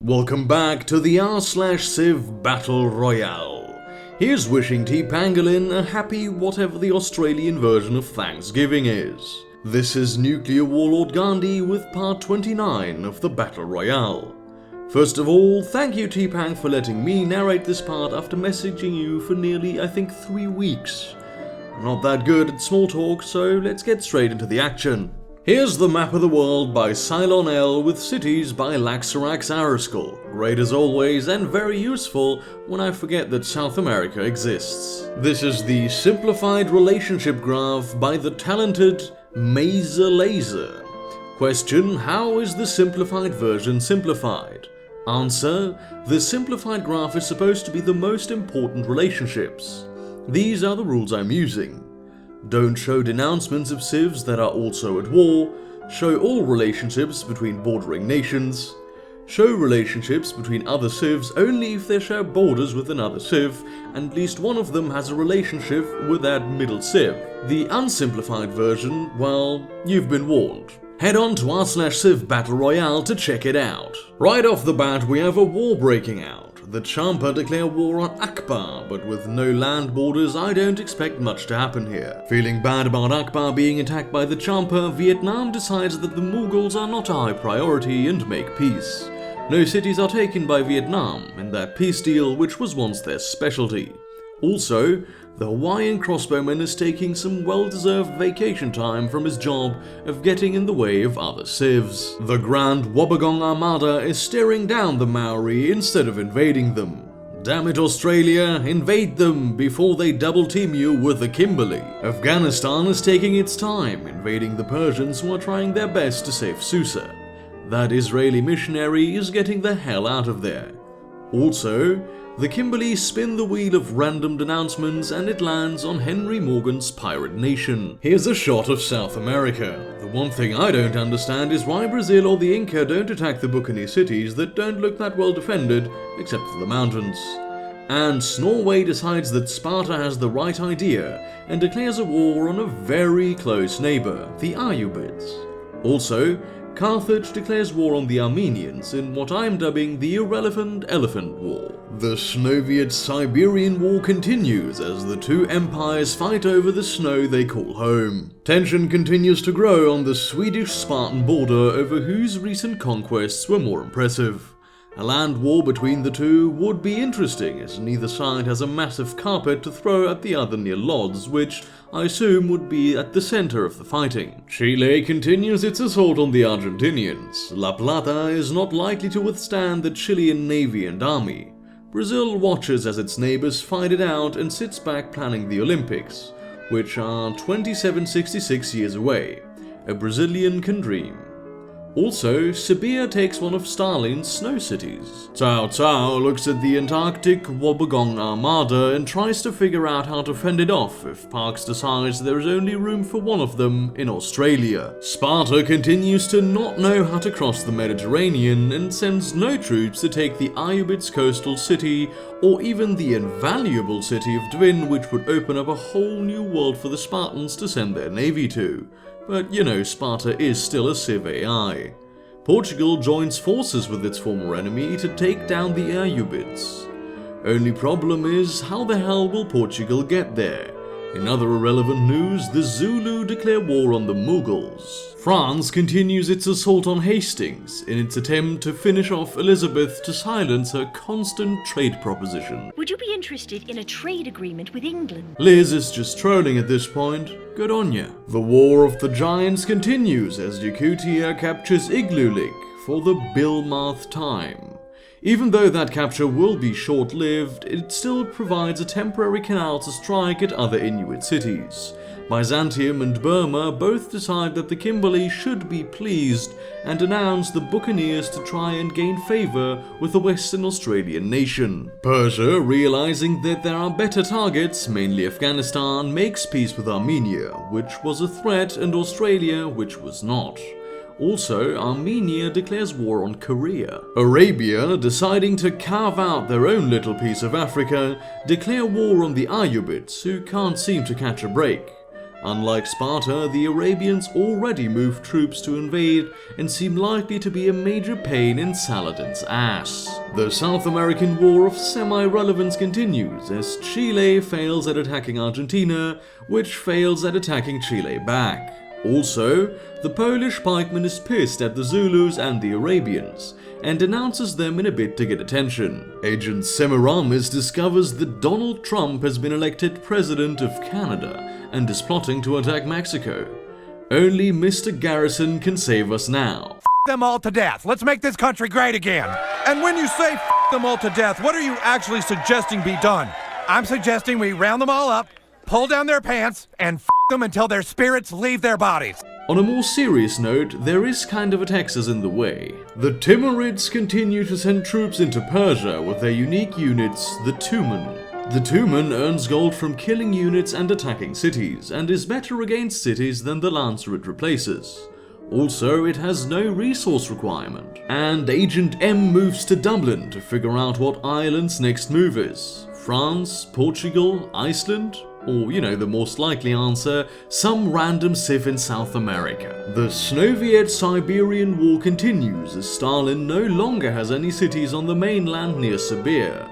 Welcome back to the r/Civ Battle Royale. Here's wishing TPangolin a happy whatever the Australian version of Thanksgiving is. This is Nuclear Warlord Gandhi with part 29 of the Battle Royale. First of all, thank you TPang for letting me narrate this part after messaging you for nearly, I think, 3 weeks. I'm not that good at small talk, so let's get straight into the action. Here's the map of the world by Cylon L with cities by Laxarax Araskal. Great as always and very useful when I forget that South America exists. This is the simplified relationship graph by the talented Mazer Laser. Question: how is the simplified version simplified? Answer: the simplified graph is supposed to be the most important relationships. These are the rules I'm using. Don't show denouncements of civs that are also at war, show all relationships between bordering nations, show relationships between other civs only if they share borders with another civ, and at least one of them has a relationship with that middle civ. The unsimplified version, well, you've been warned. Head on to r/Civ Battle Royale to check it out. Right off the bat we have a war breaking out. The Champa declare war on Akbar, but with no land borders I don't expect much to happen here. Feeling bad about Akbar being attacked by the Champa, Vietnam decides that the Mughals are not a high priority and make peace. No cities are taken by Vietnam in their peace deal, which was once their specialty. Also, the Hawaiian crossbowman is taking some well-deserved vacation time from his job of getting in the way of other civs. The Grand Wobbegong Armada is staring down the Maori instead of invading them. Damn it Australia, invade them before they double team you with the Kimberley. Afghanistan is taking its time, invading the Persians who are trying their best to save Susa. That Israeli missionary is getting the hell out of there. Also, the Kimberley spin the wheel of random denouncements and it lands on Henry Morgan's pirate nation. Here's a shot of South America. The one thing I don't understand is why Brazil or the Inca don't attack the Buccaneer cities that don't look that well defended, except for the mountains. And Norway decides that Sparta has the right idea and declares a war on a very close neighbor, the Ayyubids. Also, Carthage declares war on the Armenians in what I'm dubbing the Irrelevant Elephant War. The Soviet-Siberian War continues as the two empires fight over the snow they call home. Tension continues to grow on the Swedish-Spartan border over whose recent conquests were more impressive. A land war between the two would be interesting as neither side has a massive carpet to throw at the other near Lodz, which I assume would be at the center of the fighting. Chile continues its assault on the Argentinians. La Plata is not likely to withstand the Chilean navy and army. Brazil watches as its neighbors fight it out and sits back planning the Olympics, which are 2766 years away. A Brazilian can dream. Also, Sibir takes one of Stalin's snow cities. Cao Cao looks at the Antarctic Wobbegong Armada and tries to figure out how to fend it off if Parkes decides there is only room for one of them in Australia. Sparta continues to not know how to cross the Mediterranean and sends no troops to take the Ayyubids coastal city or even the invaluable city of Dvin, which would open up a whole new world for the Spartans to send their navy to. But you know, Sparta is still a Civ AI. Portugal joins forces with its former enemy to take down the Ayyubids. Only problem is, how the hell will Portugal get there? In other irrelevant news, the Zulu declare war on the Mughals. France continues its assault on Hastings in its attempt to finish off Elizabeth to silence her constant trade proposition. Would you be interested in a trade agreement with England? Liz is just trolling at this point. Good on ya. The War of the Giants continues as Yakutia captures Iglulik for the Bilmath time. Even though that capture will be short-lived, it still provides a temporary canal to strike at other Inuit cities. Byzantium and Burma both decide that the Kimberley should be pleased and announce the Buccaneers to try and gain favour with the Western Australian nation. Persia, realising that there are better targets, mainly Afghanistan, makes peace with Armenia, which was a threat, and Australia, which was not. Also, Armenia declares war on Korea. Arabia, deciding to carve out their own little piece of Africa, declare war on the Ayyubids, who can't seem to catch a break. Unlike Sparta, the Arabians already moved troops to invade and seem likely to be a major pain in Saladin's ass. The South American War of semi-relevance continues as Chile fails at attacking Argentina, which fails at attacking Chile back. Also, the Polish pikeman is pissed at the Zulus and the Arabians, and denounces them in a bid to get attention. Agent Semiramis discovers that Donald Trump has been elected President of Canada and is plotting to attack Mexico. Only Mr. Garrison can save us now. F them all to death. Let's make this country great again. And when you say f them all to death, what are you actually suggesting be done? I'm suggesting we round them all up, pull down their pants, and f them until their spirits leave their bodies. On a more serious note, there is kind of a Texas in the way. The Timurids continue to send troops into Persia with their unique units, the Tumen. The Tumen earns gold from killing units and attacking cities, and is better against cities than the Lancer it replaces. Also, it has no resource requirement. And Agent M moves to Dublin to figure out what Ireland's next move is. France, Portugal, Iceland? Or, the most likely answer, some random civ in South America. The Soviet-Siberian War continues as Stalin no longer has any cities on the mainland near Sibir.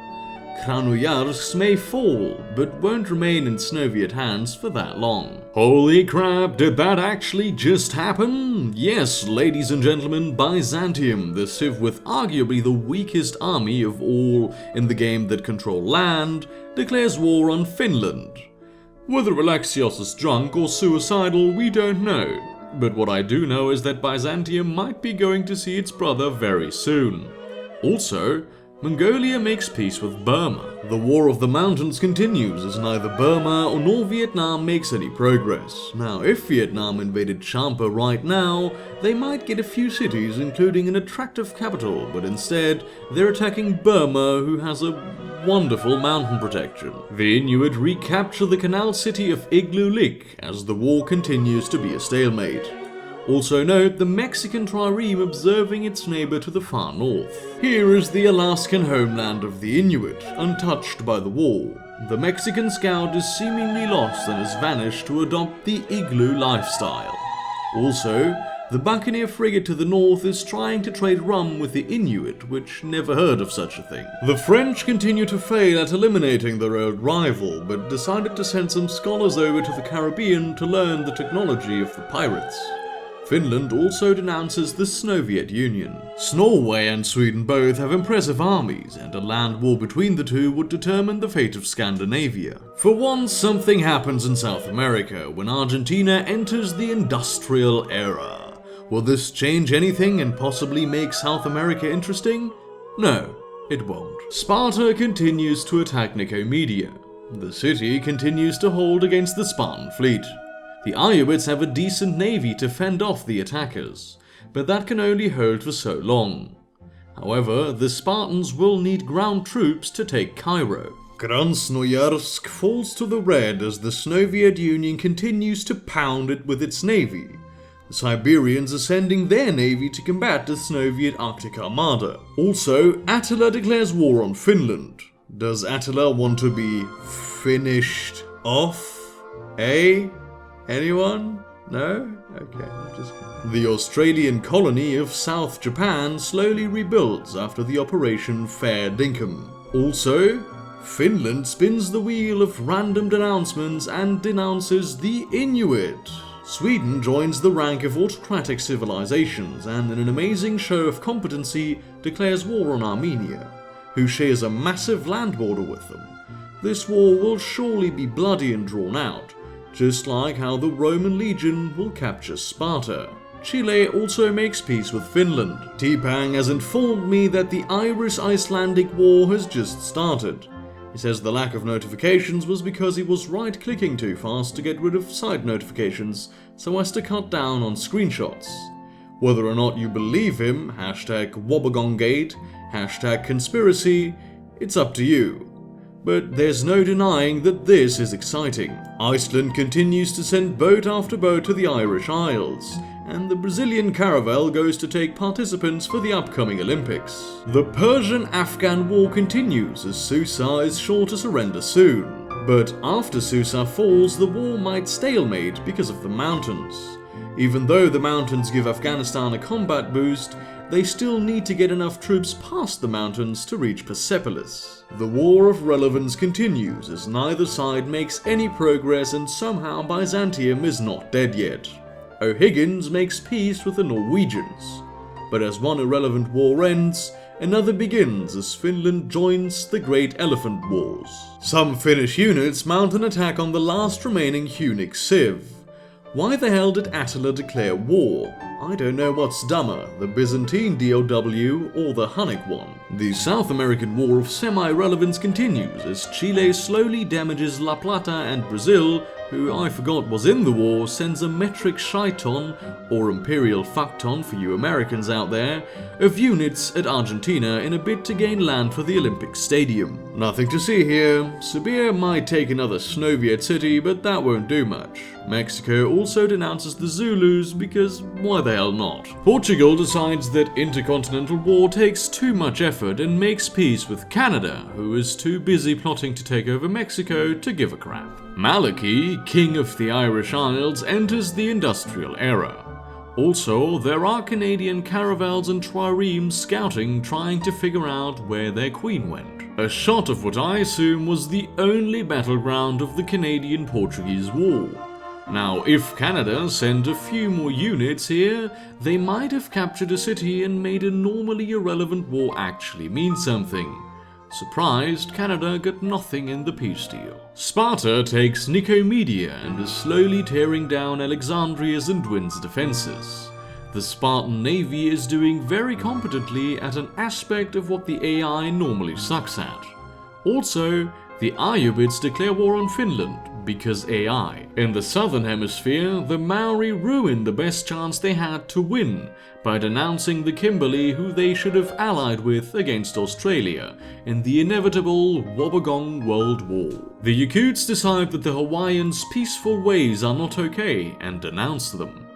Krasnoyarsk may fall, but won't remain in Soviet hands for that long. Holy crap, did that actually just happen? Yes, ladies and gentlemen, Byzantium, the civ with arguably the weakest army of all in the game that control land, declares war on Finland. Whether Alexios is drunk or suicidal, we don't know. But what I do know is that Byzantium might be going to see its brother very soon. Also, Mongolia makes peace with Burma. The War of the Mountains continues as neither Burma nor Vietnam makes any progress. Now, if Vietnam invaded Champa right now, they might get a few cities, including an attractive capital, but instead, they're attacking Burma, who has a wonderful mountain protection. The Inuit recapture the canal city of Igloolik as the war continues to be a stalemate. Also note the Mexican trireme observing its neighbor to the far north. Here is the Alaskan homeland of the Inuit, untouched by the war. The Mexican scout is seemingly lost and has vanished to adopt the igloo lifestyle. Also, the Buccaneer frigate to the north is trying to trade rum with the Inuit, which never heard of such a thing. The French continue to fail at eliminating their old rival, but decided to send some scholars over to the Caribbean to learn the technology of the pirates. Finland also denounces the Soviet Union. Norway and Sweden both have impressive armies, and a land war between the two would determine the fate of Scandinavia. For once, something happens in South America when Argentina enters the industrial era. Will this change anything and possibly make South America interesting? No, it won't. Sparta continues to attack Nicomedia. The city continues to hold against the Spartan fleet. The Iowits have a decent navy to fend off the attackers, but that can only hold for so long. However, the Spartans will need ground troops to take Cairo. Krasnoyarsk falls to the red as the Soviet Union continues to pound it with its navy. The Siberians are sending their navy to combat the Soviet Arctic Armada. Also, Attila declares war on Finland. Does Attila want to be finished off? Anyone? No? Okay, just... The Australian colony of South Japan slowly rebuilds after the Operation Fair Dinkum. Also, Finland spins the wheel of random denouncements and denounces the Inuit. Sweden joins the rank of autocratic civilizations and in an amazing show of competency declares war on Armenia, who shares a massive land border with them. This war will surely be bloody and drawn out, just like how the Roman legion will capture Sparta. Chile also makes peace with Finland. TPang has informed me that the Irish-Icelandic war has just started. He says the lack of notifications was because he was right-clicking too fast to get rid of side notifications, so as to cut down on screenshots. Whether or not you believe him, #Wobbegongate, #conspiracy, it's up to you. But there's no denying that this is exciting. Iceland continues to send boat after boat to the Irish Isles, and the Brazilian caravel goes to take participants for the upcoming Olympics. The Persian-Afghan war continues as Susa is sure to surrender soon. But after Susa falls, the war might stalemate because of the mountains. Even though the mountains give Afghanistan a combat boost, they still need to get enough troops past the mountains to reach Persepolis. The war of relevance continues as neither side makes any progress, and somehow Byzantium is not dead yet. O'Higgins makes peace with the Norwegians. But as one irrelevant war ends, another begins as Finland joins the Great Elephant Wars. Some Finnish units mount an attack on the last remaining Hunnic civ. Why the hell did Attila declare war? I don't know what's dumber, the Byzantine DOW or the Hunnic one. The South American War of Semi-Relevance continues as Chile slowly damages La Plata, and Brazil, who I forgot was in the war, sends a metric shy-ton, or imperial fuck-ton for you Americans out there, of units at Argentina in a bid to gain land for the Olympic Stadium. Nothing to see here. Serbia might take another Soviet city, but that won't do much. Mexico also denounces the Zulus because why the hell not? Portugal decides that intercontinental war takes too much effort and makes peace with Canada, who is too busy plotting to take over Mexico to give a crap. Malachy, king of the Irish Isles, enters the industrial era. Also, there are Canadian caravels and triremes scouting, trying to figure out where their queen went. A shot of what I assume was the only battleground of the Canadian-Portuguese War. Now, if Canada sent a few more units here, they might have captured a city and made a normally irrelevant war actually mean something. Surprised, Canada got nothing in the peace deal. Sparta takes Nicomedia and is slowly tearing down Alexandria's and Dwin's defenses. The Spartan navy is doing very competently at an aspect of what the AI normally sucks at. Also, the Ayyubids declare war on Finland, because AI. In the southern hemisphere, the Maori ruined the best chance they had to win by denouncing the Kimberley, who they should have allied with against Australia in the inevitable Wobbegong World War. The Yakuts decide that the Hawaiians' peaceful ways are not okay and denounce them.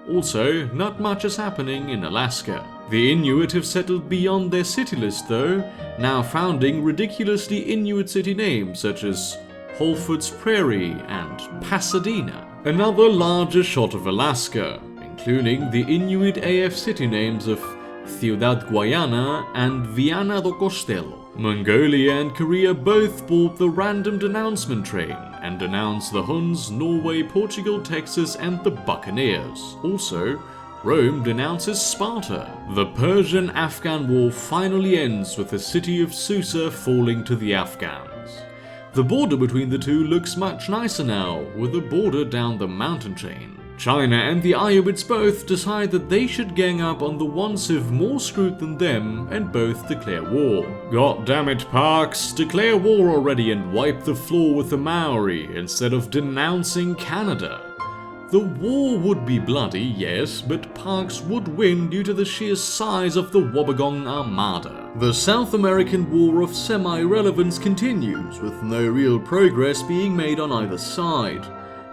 Also, not much is happening in Alaska. The Inuit have settled beyond their city list though, now founding ridiculously Inuit city names such as Whole Foods Prairie and Pasadena. Another larger shot of Alaska, including the Inuit AF city names of Ciudad Guayana and Viana do Castelo. Mongolia and Korea both bought the random denouncement train and denounced the Huns, Norway, Portugal, Texas and the Buccaneers. Also, Rome denounces Sparta. The Persian-Afghan war finally ends with the city of Susa falling to the Afghans. The border between the two looks much nicer now, with a border down the mountain chain. China and the Ayyubids both decide that they should gang up on the one civ more screwed than them and both declare war. God damn it, Parks, declare war already and wipe the floor with the Maori instead of denouncing Canada. The war would be bloody, yes, but Parks would win due to the sheer size of the Wobbegong Armada. The South American War of Semi-Relevance continues, with no real progress being made on either side.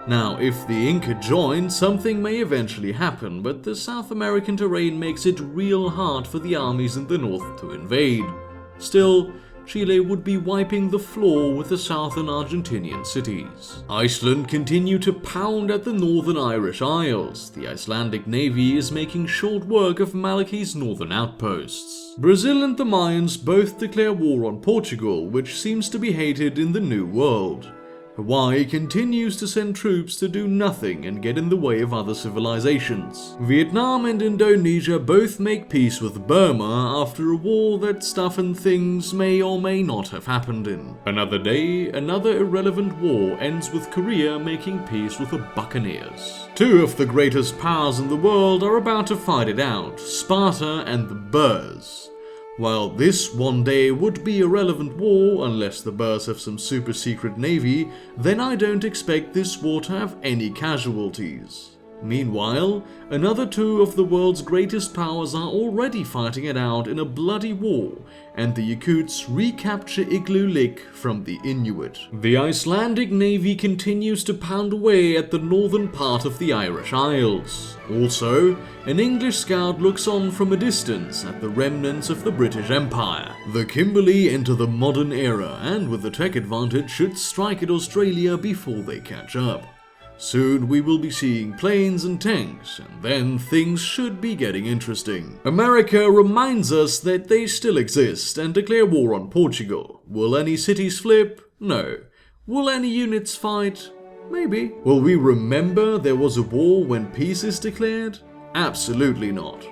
Now, if the Inca join, something may eventually happen, but the South American terrain makes it real hard for the armies in the north to invade. Still, Chile would be wiping the floor with the southern Argentinian cities. Iceland continue to pound at the northern Irish Isles. The Icelandic navy is making short work of Malachy's northern outposts. Brazil and the Mayans both declare war on Portugal, which seems to be hated in the New World. Hawaii continues to send troops to do nothing and get in the way of other civilizations. Vietnam and Indonesia both make peace with Burma after a war that stuff and things may or may not have happened in. Another day, another irrelevant war ends with Korea making peace with the Buccaneers. Two of the greatest powers in the world are about to fight it out, Sparta and the Boers. While this one day would be a relevant war unless the Boers have some super secret navy, then I don't expect this war to have any casualties. Meanwhile, another two of the world's greatest powers are already fighting it out in a bloody war, and the Yakuts recapture Igloo Lick from the Inuit. The Icelandic navy continues to pound away at the northern part of the Irish Isles. Also, an English scout looks on from a distance at the remnants of the British Empire. The Kimberley enter the modern era, and with the tech advantage should strike at Australia before they catch up. Soon we will be seeing planes and tanks, and then things should be getting interesting. America reminds us that they still exist and declare war on Portugal. Will any cities flip? No. Will any units fight? Maybe. Will we remember there was a war when peace is declared? Absolutely not.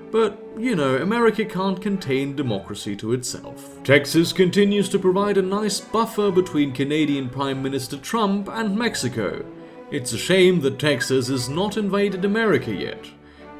But, you know, America can't contain democracy to itself. Texas continues to provide a nice buffer between Canadian Prime Minister Trump and Mexico. It's a shame that Texas has not invaded America yet.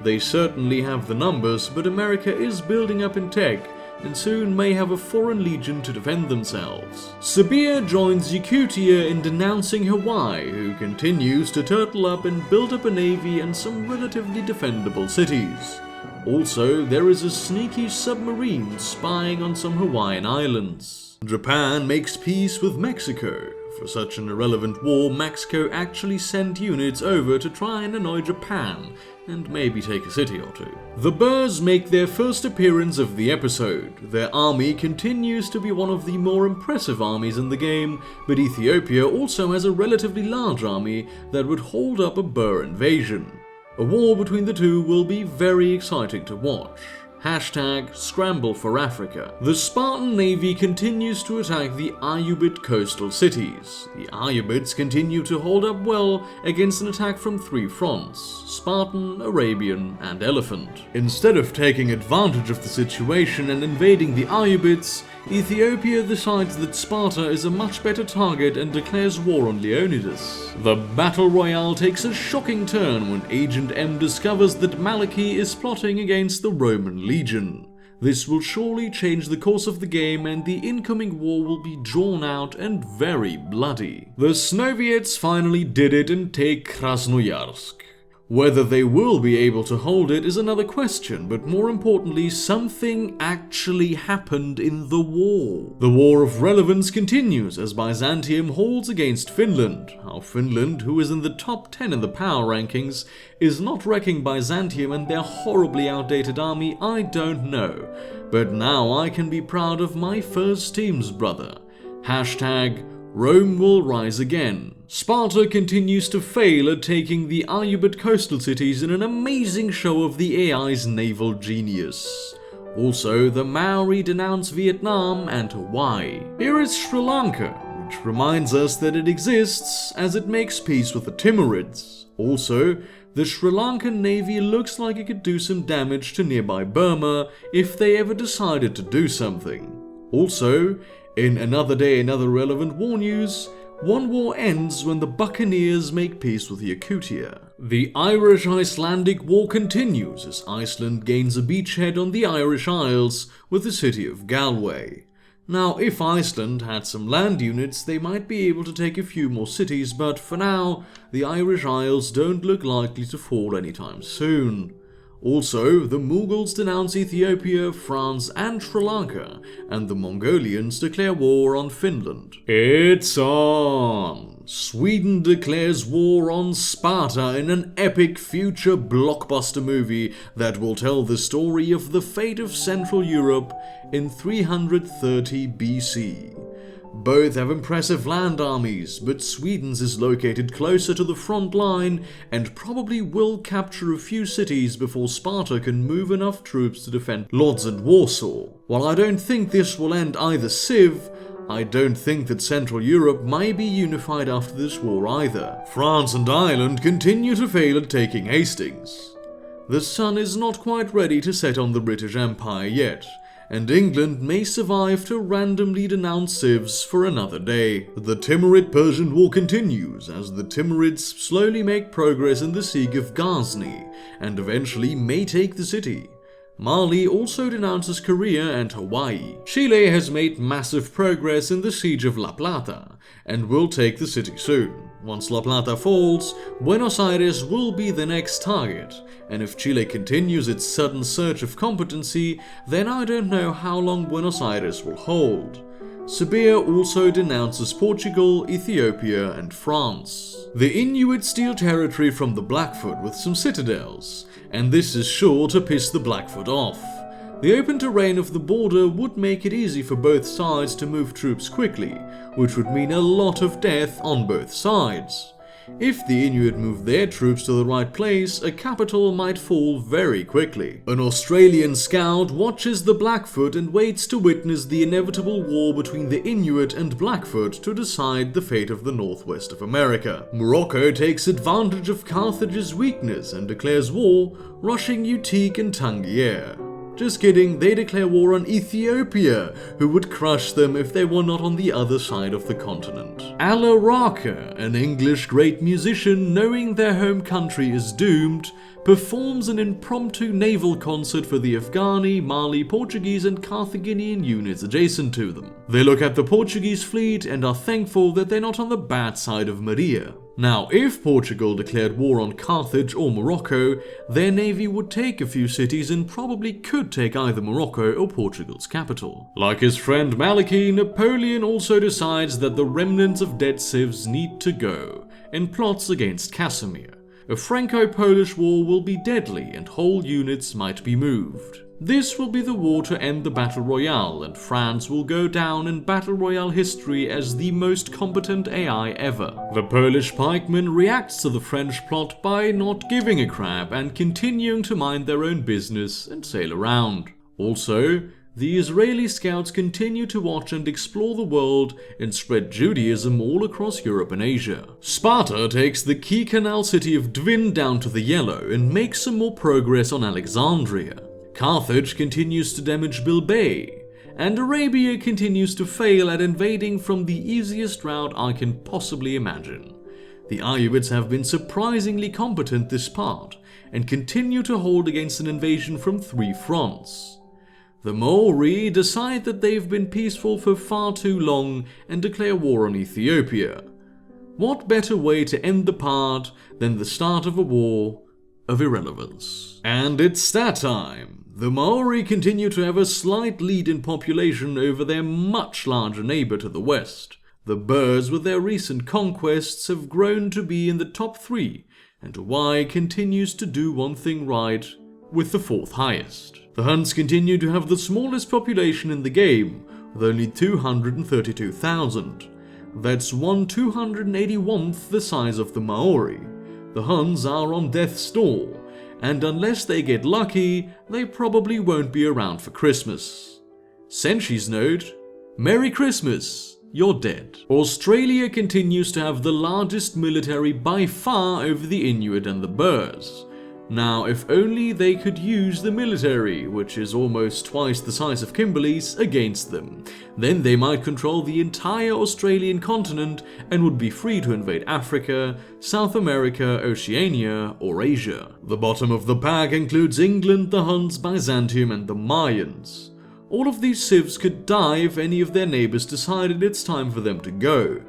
They certainly have the numbers, but America is building up in tech, and soon may have a foreign legion to defend themselves. Sabir joins Yakutia in denouncing Hawaii, who continues to turtle up and build up a navy and some relatively defendable cities. Also, there is a sneaky submarine spying on some Hawaiian islands. Japan makes peace with Mexico. For such an irrelevant war, Mexico actually sent units over to try and annoy Japan, and maybe take a city or two. The Boers make their first appearance of the episode. Their army continues to be one of the more impressive armies in the game, but Ethiopia also has a relatively large army that would hold up a Boer invasion. A war between the two will be very exciting to watch. #Scramble for Africa. The Spartan navy continues to attack the Ayubit coastal cities. The Ayubids continue to hold up well against an attack from three fronts: Spartan, Arabian, and Elephant. Instead of taking advantage of the situation and invading the Ayubids, Ethiopia decides that Sparta is a much better target and declares war on Leonidas. The battle royale takes a shocking turn when Agent M discovers that Malachy is plotting against the Roman legion. This will surely change the course of the game, and the incoming war will be drawn out and very bloody. The Soviets finally did it and take Krasnoyarsk. Whether they will be able to hold it is another question, but more importantly, something actually happened in the war. The war of relevance continues as Byzantium holds against Finland. How Finland, who is in the top 10 in the power rankings, is not wrecking Byzantium and their horribly outdated army, I don't know. But now I can be proud of my first team's brother. #Rome will rise again. Sparta continues to fail at taking the Ayubid coastal cities in an amazing show of the AI's naval genius. Also, the Maori denounce Vietnam and Hawaii. Here is Sri Lanka, which reminds us that it exists as it makes peace with the Timurids. Also, the Sri Lankan navy looks like it could do some damage to nearby Burma if they ever decided to do something. Also, in Another Day, Another Relevant War news, one war ends when the Buccaneers make peace with Yakutia. The Irish-Icelandic War continues as Iceland gains a beachhead on the Irish Isles with the city of Galway. Now, if Iceland had some land units, they might be able to take a few more cities, but for now, the Irish Isles don't look likely to fall anytime soon. Also, the Mughals denounce Ethiopia, France, and Sri Lanka, and the Mongolians declare war on Finland. It's on! Sweden declares war on Sparta in an epic future blockbuster movie that will tell the story of the fate of Central Europe in 330 BC. Both have impressive land armies, but Sweden's is located closer to the front line and probably will capture a few cities before Sparta can move enough troops to defend Lodz and Warsaw. While I don't think this will end either Civ, I don't think that Central Europe may be unified after this war either. France and Ireland continue to fail at taking Hastings. The sun is not quite ready to set on the British Empire yet, and England may survive to randomly denounce civs for another day. The Timurid-Persian War continues as the Timurids slowly make progress in the siege of Ghazni, and eventually may take the city. Mali also denounces Korea and Hawaii. Chile has made massive progress in the siege of La Plata, and will take the city soon. Once La Plata falls, Buenos Aires will be the next target, and if Chile continues its sudden surge of competency, then I don't know how long Buenos Aires will hold. Serbia also denounces Portugal, Ethiopia and France. The Inuit steal territory from the Blackfoot with some citadels, and this is sure to piss the Blackfoot off. The open terrain of the border would make it easy for both sides to move troops quickly, which would mean a lot of death on both sides. If the Inuit move their troops to the right place, a capital might fall very quickly. An Australian scout watches the Blackfoot and waits to witness the inevitable war between the Inuit and Blackfoot to decide the fate of the northwest of America. Morocco takes advantage of Carthage's weakness and declares war, rushing Utique and Tangier. Just kidding, they declare war on Ethiopia, who would crush them if they were not on the other side of the continent. Ala Raka, an English great musician, knowing their home country is doomed, performs an impromptu naval concert for the Afghani, Mali, Portuguese and Carthaginian units adjacent to them. They look at the Portuguese fleet and are thankful that they're not on the bad side of Maria. Now, if Portugal declared war on Carthage or Morocco, their navy would take a few cities and probably could take either Morocco or Portugal's capital. Like his friend Maliki, Napoleon also decides that the remnants of dead civs need to go, and plots against Casimir. A Franco-Polish war will be deadly and whole units might be moved. This will be the war to end the Battle Royale, and France will go down in Battle Royale history as the most competent AI ever. The Polish pikeman reacts to the French plot by not giving a crap and continuing to mind their own business and sail around. Also, the Israeli scouts continue to watch and explore the world and spread Judaism all across Europe and Asia. Sparta takes the key canal city of Dvin down to the Yellow and makes some more progress on Alexandria. Carthage continues to damage Bilbao, and Arabia continues to fail at invading from the easiest route I can possibly imagine. The Ayyubids have been surprisingly competent this part, and continue to hold against an invasion from 3 fronts. The Maori decide that they've been peaceful for far too long and declare war on Ethiopia. What better way to end the part than the start of a war of irrelevance? And it's stat time! The Maori continue to have a slight lead in population over their much larger neighbour to the west. The Boers, with their recent conquests, have grown to be in the top 3, and Hawaii continues to do one thing right, with the 4th highest. The Huns continue to have the smallest population in the game, with only 232,000. That's 1/281th the size of the Maori. The Huns are on death's door, and unless they get lucky, they probably won't be around for Christmas. Senshi's note, Merry Christmas, you're dead. Australia continues to have the largest military by far over the Inuit and the Boers. Now, if only they could use the military, which is almost twice the size of Kimberley's, against them. Then they might control the entire Australian continent and would be free to invade Africa, South America, Oceania, or Asia. The bottom of the pack includes England, the Huns, Byzantium, and the Mayans. All of these civs could die if any of their neighbours decided it's time for them to go.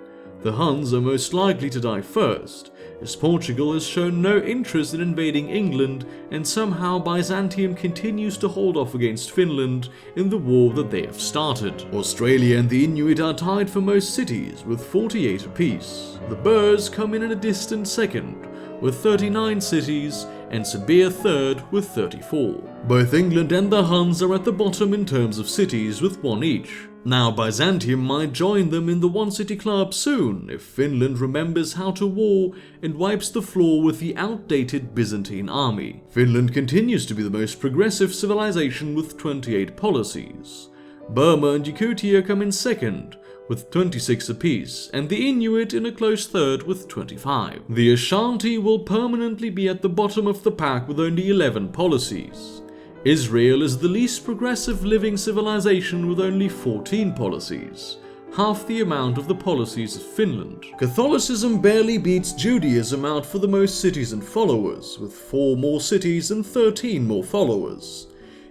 The Huns are most likely to die first, as Portugal has shown no interest in invading England, and somehow Byzantium continues to hold off against Finland in the war that they have started. Australia and the Inuit are tied for most cities, with 48 apiece. The Boers come in a distant second, with 39 cities, and Serbia third with 34. Both England and the Huns are at the bottom in terms of cities, with 1 each. Now, Byzantium might join them in the one-city club soon if Finland remembers how to war and wipes the floor with the outdated Byzantine army. Finland continues to be the most progressive civilization with 28 policies. Burma and Yakutia come in second, with 26 apiece, and the Inuit in a close third with 25. The Ashanti will permanently be at the bottom of the pack with only 11 policies. Israel is the least progressive living civilization with only 14 policies, half the amount of the policies of Finland. Catholicism barely beats Judaism out for the most cities and followers, with 4 more cities and 13 more followers.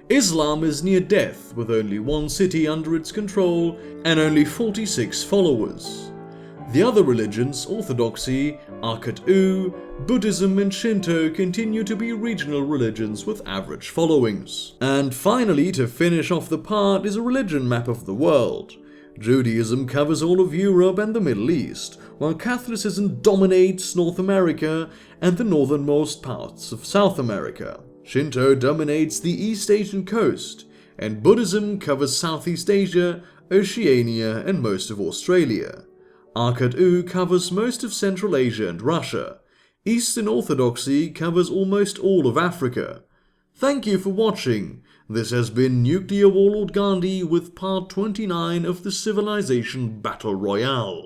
Islam is near death, with only 1 city under its control and only 46 followers. The other religions, Orthodoxy, Arkat-U, Buddhism and Shinto, continue to be regional religions with average followings. And finally, to finish off the part, is a religion map of the world. Judaism covers all of Europe and the Middle East, while Catholicism dominates North America and the northernmost parts of South America. Shinto dominates the East Asian coast, and Buddhism covers Southeast Asia, Oceania, and most of Australia. Arkat-U covers most of Central Asia and Russia. Eastern Orthodoxy covers almost all of Africa. Thank you for watching. This has been Nuclear Warlord Gandhi with part 29 of the Civilization Battle Royale.